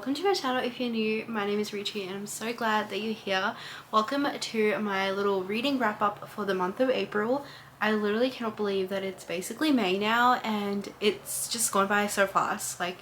welcome to my channel. If you're new, my name is Richie and I'm so glad that you're here. Welcome to my little reading wrap up for the month of April. I literally cannot believe that it's basically May now and it's just gone by so fast. Like,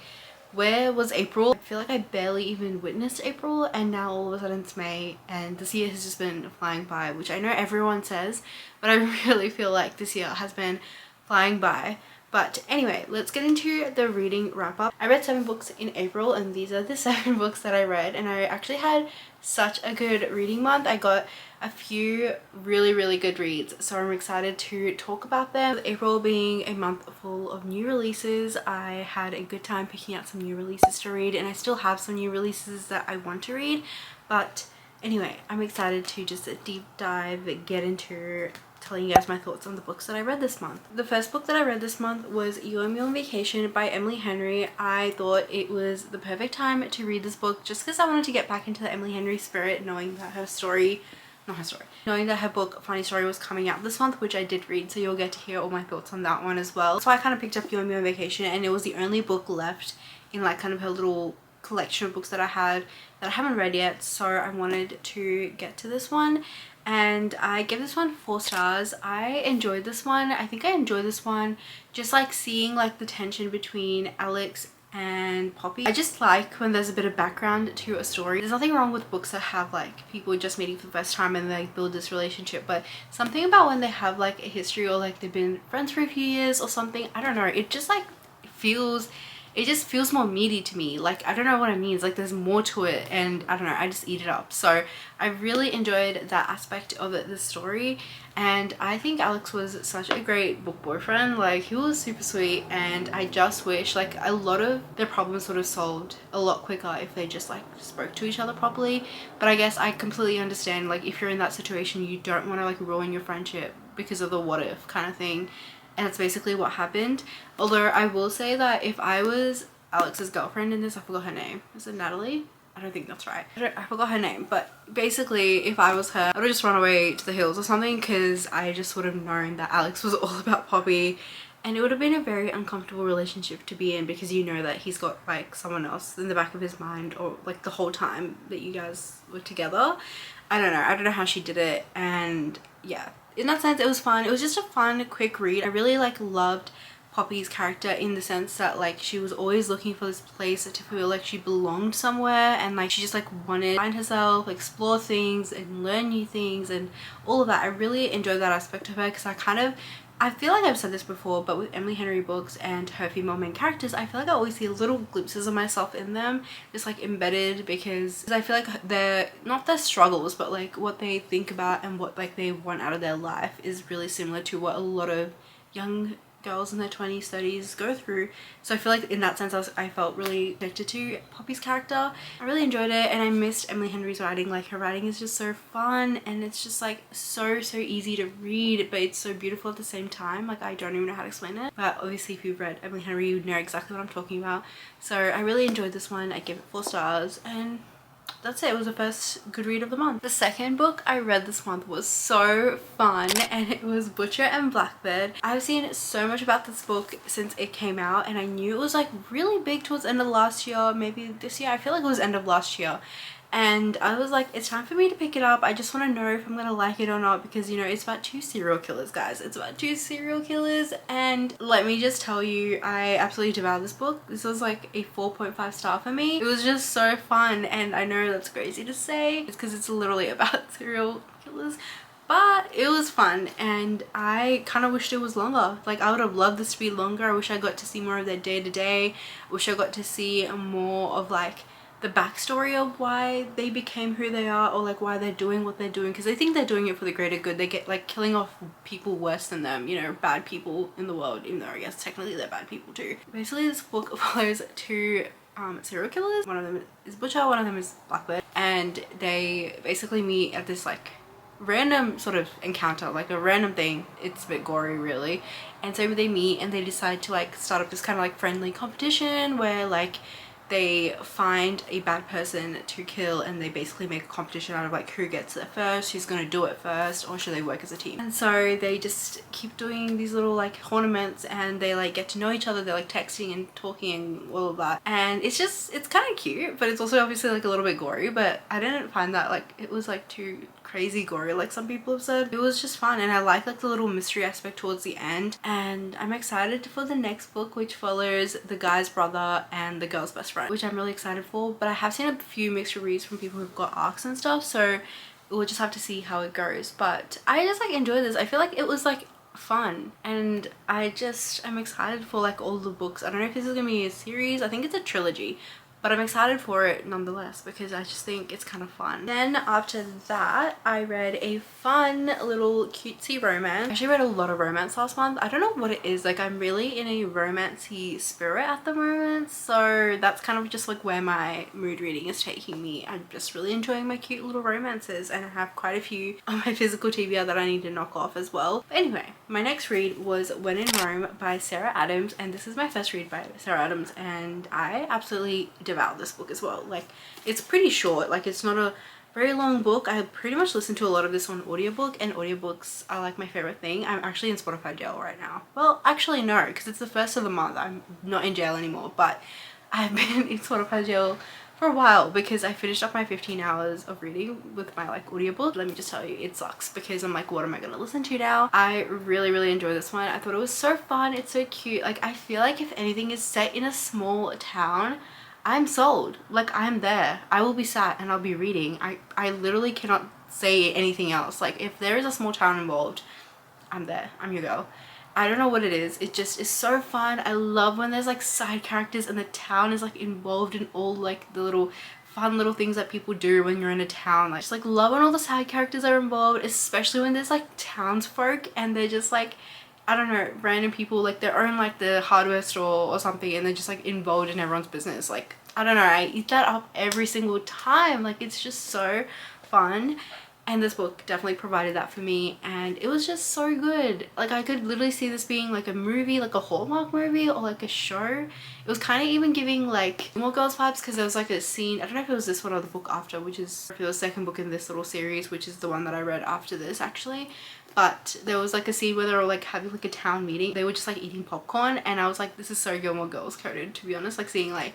where was April? I feel like I barely even witnessed April and now all of a sudden it's May and this year has just been flying by, which I know everyone says, but I really feel like this year has been flying by. But anyway, let's get into the reading wrap up. I read 7 books in April and these are the 7 books that I read, and I actually had such a good reading month. I got a few really good reads, so I'm excited to talk about them. With April being a month full of new releases, I had a good time picking out some new releases to read, and I still have some new releases that I want to read. But anyway, I'm excited to just deep dive, get into telling you guys my thoughts on the books that I read this month. The first book that I read this month was You and Me on Vacation by Emily Henry. I thought it was the perfect time to read this book just because I wanted to get back into the Emily Henry spirit, knowing that knowing that her book Funny Story was coming out this month, which I did read, so you'll get to hear all my thoughts on that one as well. So I kind of picked up You and Me on Vacation and it was the only book left in like kind of her little collection of books that I had that I haven't read yet, so I wanted to get to this one. And I give this one 4 stars. I enjoyed this one. I think I enjoyed this one just like seeing like the tension between Alex and Poppy. I just like when there's a bit of background to a story. There's nothing wrong with books that have like people just meeting for the first time and they build this relationship, but something about when they have like a history or like they've been friends for a few years or something, I don't know, it just like it just feels more meaty to me. Like, I don't know what it means, like there's more to it, and I don't know, I just eat it up. So I really enjoyed that aspect of the story, and I think Alex was such a great book boyfriend. Like, he was super sweet, and I just wish like a lot of their problems would have solved a lot quicker if they just like spoke to each other properly. But I guess I completely understand, like if you're in that situation, you don't want to like ruin your friendship because of the what if kind of thing. And that's basically what happened. Although I will say that if I was Alex's girlfriend in this, I forgot her name. Is it Natalie? I don't think that's right. I forgot her name. But basically, if I was her, I would have just run away to the hills or something, because I just would have known that Alex was all about Poppy. And it would have been a very uncomfortable relationship to be in, because you know that he's got like someone else in the back of his mind, or like the whole time that you guys were together. I don't know how she did it. And yeah, in that sense it was fun. It was just a fun quick read. I really like loved Poppy's character in the sense that like she was always looking for this place to feel like she belonged somewhere, and like she just like wanted to find herself, explore things and learn new things and all of that. I really enjoyed that aspect of her, because I feel like I've said this before, but with Emily Henry books and her female main characters, I feel like I always see little glimpses of myself in them, just like embedded, because I feel like they're not their struggles, but like what they think about and what like they want out of their life is really similar to what a lot of young girls in their 20s 30s go through. So I feel like in that sense I felt really connected to Poppy's character. I really enjoyed it, and I missed Emily Henry's writing. Like, her writing is just so fun, and it's just like so easy to read, but it's so beautiful at the same time. Like, I don't even know how to explain it, but obviously if you've read Emily Henry you know exactly what I'm talking about. So I really enjoyed this one. I give it 4 stars, and that's it. It was the first good read of the month. The second book I read this month was so fun, and it was Butcher and Blackbird. I've seen so much about this book since it came out, and I knew it was like really big towards the end of last year, maybe this year. I feel like it was end of last year, and I was like, it's time for me to pick it up. I just want to know if I'm gonna like it or not, because you know it's about 2 serial killers, guys. It's about 2 serial killers, and let me just tell you, I absolutely devoured this book. This was like a 4.5 star for me. It was just so fun, and I know that's crazy to say, it's because it's literally about serial killers, but it was fun, and I kind of wished it was longer. Like, I would have loved this to be longer. I wish I got to see more of their day-to-day. I wish I got to see more of like the backstory of why they became who they are, or like why they're doing what they're doing, because I think they're doing it for the greater good. They get like killing off people worse than them, you know, bad people in the world, even though I guess technically they're bad people too. Basically this book follows 2 serial killers. One of them is Butcher, one of them is Blackbird, and they basically meet at this like random sort of encounter, like a random thing. It's a bit gory really, and so they meet and they decide to like start up this kind of like friendly competition where like they find a bad person to kill, and they basically make a competition out of like who gets there first, who's gonna do it first, or should they work as a team. And so they just keep doing these little like tournaments, and they like get to know each other. They're like texting and talking and all of that, and it's kind of cute, but it's also obviously like a little bit gory. But I didn't find that like it was like too crazy gory like some people have said. It was just fun, and I like the little mystery aspect towards the end. And I'm excited for the next book, which follows the guy's brother and the girl's best friend, which I'm really excited for. But I have seen a few mixed reviews from people who've got arcs and stuff, so we'll just have to see how it goes. But I just like enjoyed this. I feel like it was like fun, and I'm excited for like all the books. I don't know if this is gonna be a series. I think it's a trilogy, but I'm excited for it nonetheless because I just think it's kind of fun. Then after that, I read a fun little cutesy romance. I actually read a lot of romance last month. I don't know what it is. Like, I'm really in a romancy spirit at the moment, so that's kind of just like where my mood reading is taking me. I'm just really enjoying my cute little romances, and I have quite a few on my physical TBR that I need to knock off as well. But anyway, my next read was When in Rome by Sarah Adams, and this is my first read by Sarah Adams, and I absolutely devour this book as well. Like, it's pretty short, like it's not a very long book. I pretty much listen to a lot of this on audiobook, and audiobooks are like my favorite thing. I'm actually in Spotify jail right now. Well, actually no, because it's the first of the month. I'm not in jail anymore, but I've been in Spotify jail for a while because I finished up my 15 hours of reading with my like audiobook. Let me just tell you, it sucks because I'm like, what am I gonna listen to now? I really enjoyed this one. I thought it was so fun. It's so cute. Like, I feel like if anything is set in a small town, I'm sold. Like, I'm there. I will be sat and I'll be reading. I literally cannot say anything else. Like, if there is a small town involved, I'm there. I'm your girl. I don't know what it is. It just is so fun. I love when there's like side characters and the town is like involved in all like the little fun little things that people do when you're in a town. Like, just like love when all the side characters are involved, especially when there's like townsfolk and they're just like, I don't know, random people, like they own like the hardware store or something, and they're just like involved in everyone's business. Like, I don't know, I eat that up every single time. Like, it's just so fun, and this book definitely provided that for me, and it was just so good. Like, I could literally see this being like a movie, like a Hallmark movie or like a show. It was kind of even giving like More Girls vibes, because there was like a scene, I don't know if it was this one or the book after, which is the second book in this little series, which is the one that I read after this actually. But there was like a scene where they were like having like a town meeting. They were just like eating popcorn, and I was like, this is so Gilmore Girls coded, to be honest. Like, seeing like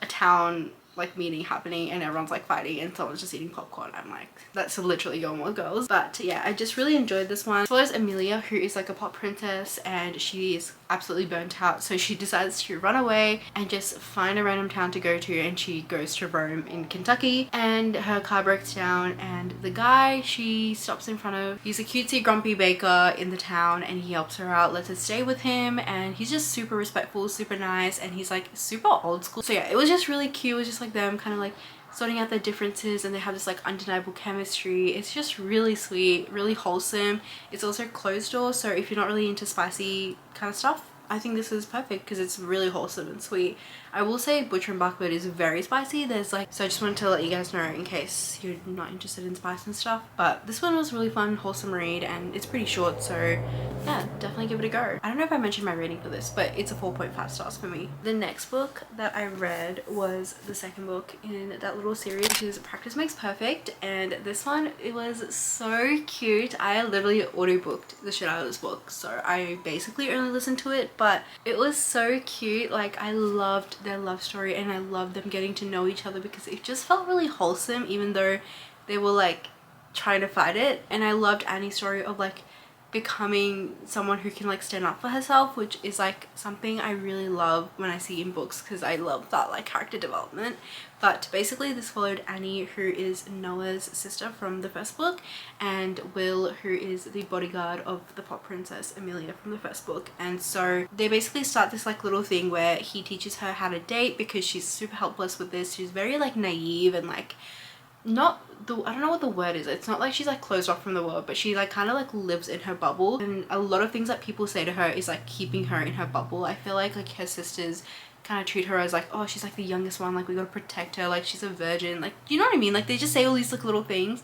a town like meeting happening and everyone's like fighting and someone's just eating popcorn. I'm like, that's literally Gilmore Girls. But yeah, I just really enjoyed this one. As well as Amelia, who is like a pop princess, and she is absolutely burnt out, so she decides to run away and just find a random town to go to, and she goes to Rome in Kentucky, and her car breaks down, and the guy she stops in front of, he's a cutesy grumpy baker in the town, and he helps her out, lets her stay with him, and he's just super respectful, super nice, and he's like super old school. So yeah, it was just really cute. It was just like them kind of like sorting out their differences, and they have this like undeniable chemistry. It's just really sweet, really wholesome. It's also closed door, so if you're not really into spicy kind of stuff, I think this is perfect because it's really wholesome and sweet. I will say Butcher and Blackbird is very spicy. There's like, so I just wanted to let you guys know in case you're not interested in spice and stuff. But this one was really fun, wholesome read, and it's pretty short, so yeah, definitely give it a go. I don't know if I mentioned my rating for this, but it's a 4.5 stars for me. The next book that I read was the second book in that little series, which is Practice Makes Perfect, and this one, it was so cute. I literally audiobooked the shit out of this book, so I basically only listened to it, but it was so cute. Like, I loved their love story, and I loved them getting to know each other because it just felt really wholesome, even though they were like trying to fight it. And I loved Annie's story of like becoming someone who can like stand up for herself, which is like something I really love when I see in books, because I love that like character development. But basically this followed Annie, who is Noah's sister from the first book, and Will, who is the bodyguard of the pop princess Amelia from the first book. And so they basically start this like little thing where he teaches her how to date, because she's super helpless with this. She's very like naive and like not the, I don't know what the word is. It's not like she's like closed off from the world, but she like kind of like lives in her bubble, and a lot of things that people say to her is like keeping her in her bubble. I feel like her sisters kind of treat her as like, oh, she's like the youngest one, like we gotta protect her, like she's a virgin, like, you know what I mean? Like, they just say all these like little things,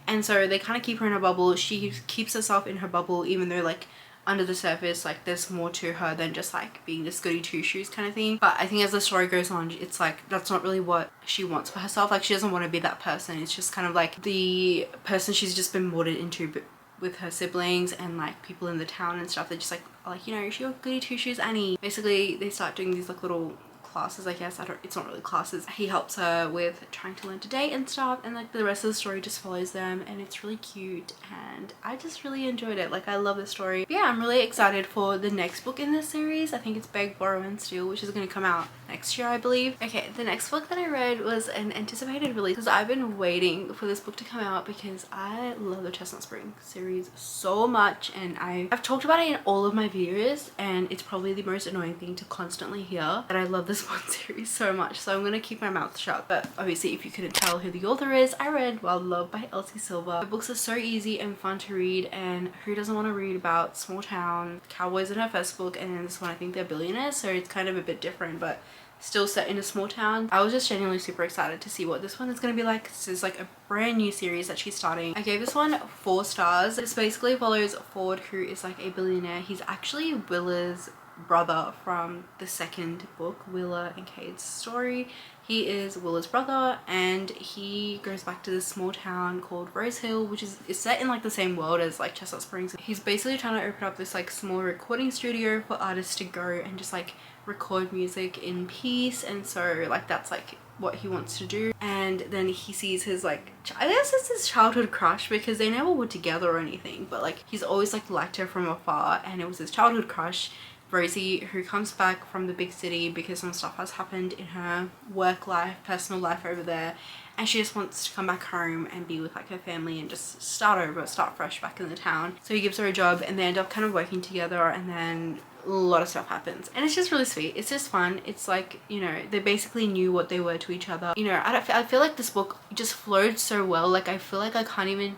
and so they kind of keep her in her bubble. She keeps herself in her bubble, even though like under the surface like there's more to her than just like being this goody two shoes kind of thing. But I think as the story goes on, it's like that's not really what she wants for herself. Like she doesn't want to be that person. It's just kind of like the person she's just been molded into with her siblings and like people in the town and stuff. They're just like, you know, she got goody two shoes Annie. Basically they start doing these like little classes, I guess. It's not really classes. He helps her with trying to learn to date and stuff, and like the rest of the story just follows them, and it's really cute, and I just really enjoyed it. Like I love the story. But yeah, I'm really excited for the next book in this series. I think it's Beg, Borrow and Steal, which is going to come out next year, I believe. Okay, the next book that I read was an anticipated release because I've been waiting for this book to come out because I love the Chestnut Spring series so much, and I've talked about it in all of my videos, and it's probably the most annoying thing to constantly hear that I love this one series so much, so I'm gonna keep my mouth shut. But obviously, if you couldn't tell who the author is, I read Wild Love by Elsie Silver. The books are so easy and fun to read, and who doesn't want to read about small town cowboys in her first book, and in this one I think they're billionaires, so it's kind of a bit different but still set in a small town. I was just genuinely super excited to see what this one is going to be like. This is like a brand new series that she's starting. I gave this one 4 stars. This basically follows Ford, who is like a billionaire. He's actually Willa's brother from the second book, Willa and Cade's story. He is Willa's brother, and he goes back to this small town called Rose Hill, which is set in like the same world as like Chestnut Springs. He's basically trying to open up this like small recording studio for artists to go and just like record music in peace, and so like that's like what he wants to do. And then he sees his like, I guess it's his childhood crush, because they never were together or anything, but like he's always like liked her from afar, and it was his childhood crush Rosie, who comes back from the big city because some stuff has happened in her work life, personal life over there, and she just wants to come back home and be with like her family and just start over, start fresh back in the town. So he gives her a job, and they end up kind of working together, and then a lot of stuff happens, and it's just really sweet. It's just fun. It's like, you know, they basically knew what they were to each other. You know, I feel like this book just flowed so well. Like I feel like I can't even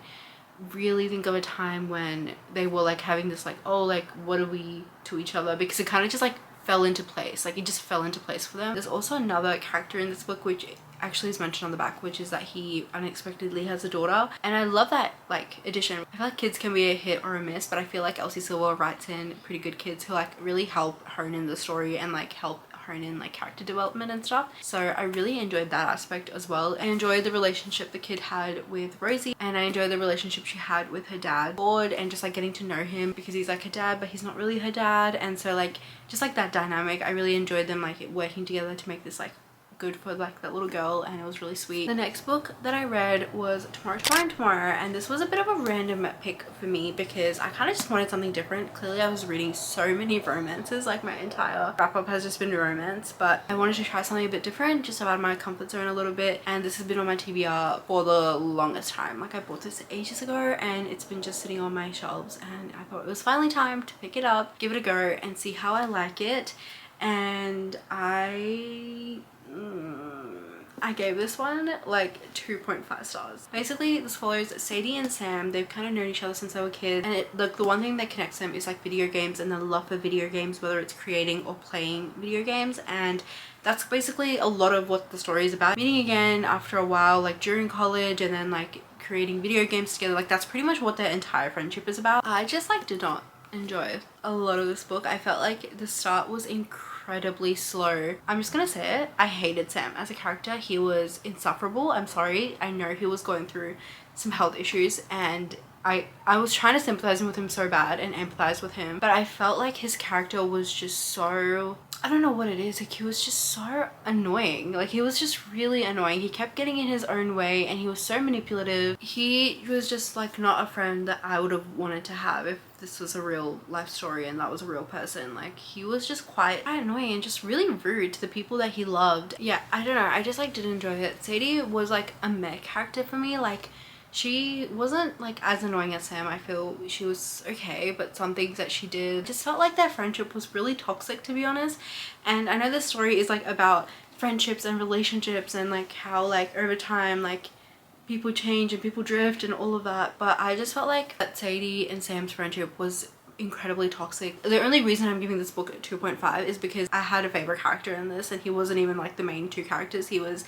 really think of a time when they were like having this like, oh, like what are we to each other, because it kind of just like fell into place. Like it just fell into place for them. There's also another character in this book which actually is mentioned on the back, which is that he unexpectedly has a daughter, and I love that like addition. I feel like kids can be a hit or a miss, but I feel like Elsie Silver writes in pretty good kids who like really help hone in the story and like help hone in like character development and stuff. So I really enjoyed that aspect as well. I enjoyed the relationship the kid had with Rosie, and I enjoyed the relationship she had with her dad Ford, and just like getting to know him because he's like her dad but he's not really her dad, and so like just like that dynamic. I really enjoyed them like working together to make this like good for like that little girl, and it was really sweet. The next book that I read was Tomorrow, and this was a bit of a random pick for me because I kind of just wanted something different. Clearly I was reading so many romances, like my entire wrap up has just been romance, but I wanted to try something a bit different, just out of my comfort zone a little bit, and this has been on my TBR for the longest time. Like I bought this ages ago, and it's been just sitting on my shelves, and I thought it was finally time to pick it up, give it a go and see how I like it. And I gave this one like 2.5 stars. Basically this follows Sadie and Sam. They've kind of known each other since they were kids, and like the one thing that connects them is like video games and the love for video games, whether it's creating or playing video games. And that's basically a lot of what the story is about. Meeting again after a while, like during college, and then like creating video games together. Like that's pretty much what their entire friendship is about. I just like did not enjoy a lot of this book. I felt like the start was incredibly slow. I'm just gonna say it, I hated Sam as a character. He was insufferable. I'm sorry, I know he was going through some health issues, and I was trying to sympathize with him so bad and empathize with him, but I felt like his character was just so, I don't know what it is, like he was just so annoying. Like he was just really annoying. He kept getting in his own way, and he was so manipulative. He was just like not a friend that I would have wanted to have if this was a real life story and that was a real person. Like he was just quite annoying and just really rude to the people that he loved. Yeah, I don't know, I just like didn't enjoy it. Sadie was like a meh character for me. Like she wasn't like as annoying as Sam. I feel she was okay, but some things that she did just felt like their friendship was really toxic, to be honest. And I know this story is like about friendships and relationships and like how like over time like people change and people drift and all of that, but I just felt like that Sadie and Sam's friendship was incredibly toxic. The only reason I'm giving this book a 2.5 is because I had a favorite character in this, and he wasn't even like the main two characters. He was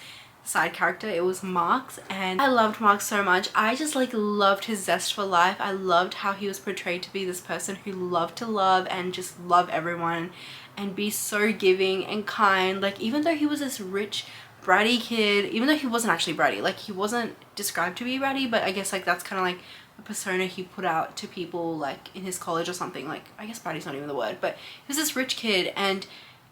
side character. It was Mark's, and I loved Mark so much. I just like loved his zest for life. I loved how he was portrayed to be this person who loved to love and just love everyone and be so giving and kind. Like, even though he was this rich bratty kid, even though he wasn't actually bratty, like he wasn't described to be bratty, but I guess like that's kind of like the persona he put out to people like in his college or something. Like, I guess bratty's not even the word, but he was this rich kid, and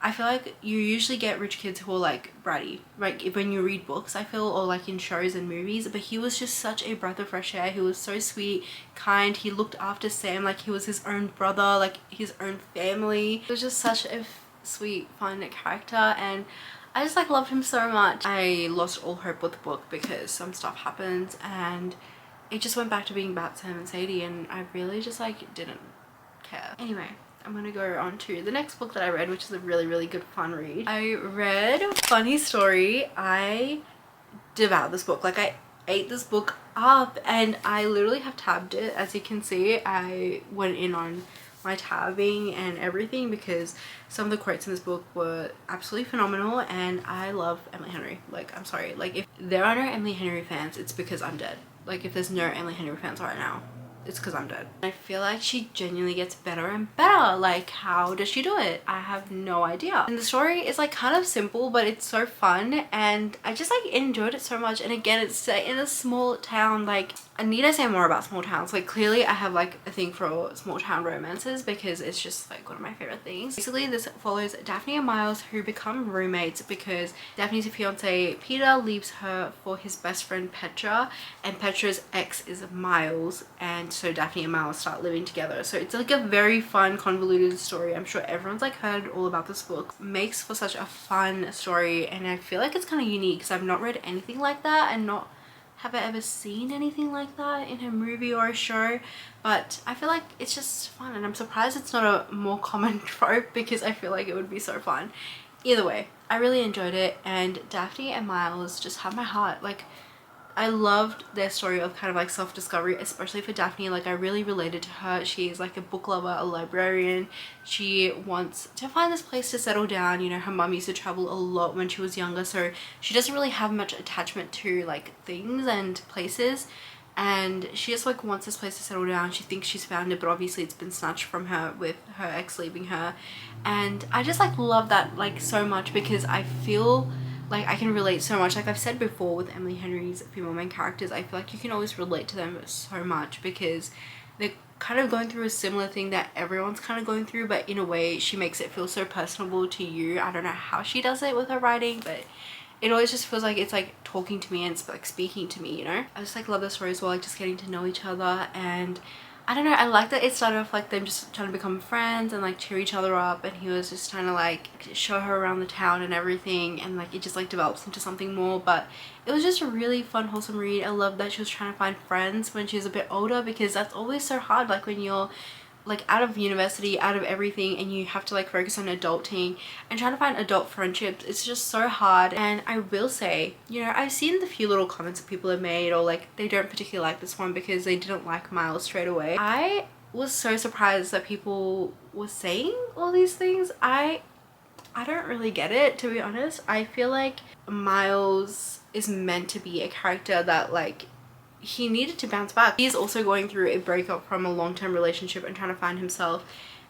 I feel like you usually get rich kids who are like bratty, like when you read books, I feel, or like in shows and movies. But he was just such a breath of fresh air. He was so sweet, kind. He looked after Sam like he was his own brother, like his own family. It was just such a sweet, fun character, and I just like loved him so much. I lost all hope with the book because some stuff happened, and it just went back to being about Sam and Sadie, and I really just like didn't care. Anyway, I'm gonna go on to the next book that I read, which is a really good fun read. I read Funny Story. I devoured this book. Like, I ate this book up, and I literally have tabbed it. As you can see, I went in on my tabbing and everything because some of the quotes in this book were absolutely phenomenal, and I love Emily Henry. Like, I'm sorry, like if there are no Emily Henry fans, it's because I'm dead. Like, if there's no Emily Henry fans right now, it's because I'm dead. I feel like she genuinely gets better and better. Like, how does she do it? I have no idea. And the story is like kind of simple, but it's so fun, and I just like enjoyed it so much. And again, it's set in a small town. Like, I need to say more about small towns. Like, clearly I have like a thing for small town romances because it's just like one of my favorite things. Basically, this follows Daphne and Miles, who become roommates because Daphne's fiance Peter leaves her for his best friend Petra, and Petra's ex is Miles, and so Daphne and Miles start living together. So it's like a very fun, convoluted story. I'm sure everyone's like heard all about this book. Makes for such a fun story, and I feel like it's kind of unique because I've not read anything like that, and not have I ever seen anything like that in a movie or a show. But I feel like it's just fun, and I'm surprised it's not a more common trope because I feel like it would be so fun. Either way, I really enjoyed it, and Daphne and Miles just have my heart. Like, I loved their story of kind of like self-discovery, especially for Daphne. Like, I really related to her. She's like a book lover, a librarian. She wants to find this place to settle down. You know, her mum used to travel a lot when she was younger, so she doesn't really have much attachment to like things and places, and she just like wants this place to settle down. She thinks she's found it, but obviously it's been snatched from her with her ex leaving her. And I just like love that like so much because I feel like I can relate so much. Like I've said before with Emily Henry's female main characters, I feel like you can always relate to them so much because they're kind of going through a similar thing that everyone's kind of going through, but in a way she makes it feel so personable to you. I don't know how she does it with her writing, but it always just feels like it's like talking to me and it's like speaking to me, you know? I just like love the story as well, like just getting to know each other. And I don't know, I like that it started off like them just trying to become friends and like cheer each other up, and he was just trying to like show her around the town and everything, and like it just like develops into something more. But it was just a really fun, wholesome read. I love that she was trying to find friends when she was a bit older, because that's always so hard, like when you're like out of university, out of everything, and you have to like focus on adulting and trying to find adult friendships. It's just so hard. And I will say, you know, I've seen the few little comments that people have made, or like they don't particularly like this one because they didn't like Miles straight away. I was so surprised that people were saying all these things. I don't really get it, to be honest. I feel like Miles is meant to be a character that like he needed to bounce back. He's also going through a breakup from a long-term relationship and trying to find himself,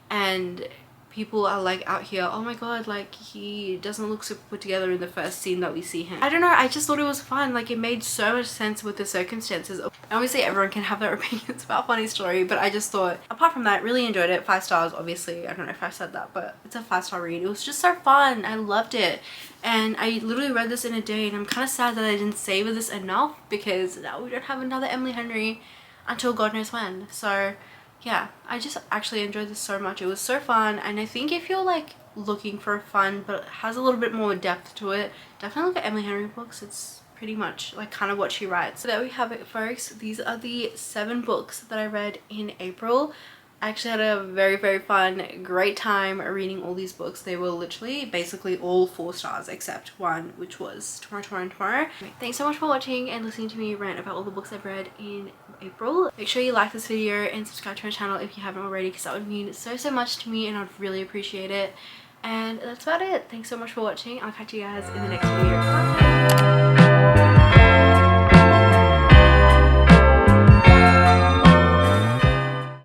and people are like out here, oh my god, like he doesn't look super put together in the first scene that we see him. I don't know, I just thought it was fun. Like, it made so much sense with the circumstances. Obviously everyone can have their opinions about Funny Story, but I just thought, apart from that, really enjoyed it. 5 stars, obviously. I don't know if I said that, but it's a 5-star read. It was just so fun. I loved it, and I literally read this in a day, and I'm kind of sad that I didn't savor this enough, because now we don't have another Emily Henry until God knows when. So yeah, I just actually enjoyed this so much. It was so fun, and I think if you're like looking for fun but has a little bit more depth to it, definitely look at Emily Henry books. It's pretty much like kind of what she writes. So there we have it, folks. These are the 7 books that I read in April. I actually had a very fun, great time reading all these books. They were literally basically all 4 stars except one, which was Tomorrow. Anyway, thanks so much for watching and listening to me rant about all the books I've read in April. Make sure you like this video and subscribe to my channel if you haven't already, because that would mean so much to me and I'd really appreciate it. And that's about it. Thanks so much for watching. I'll catch you guys in the next video. Bye.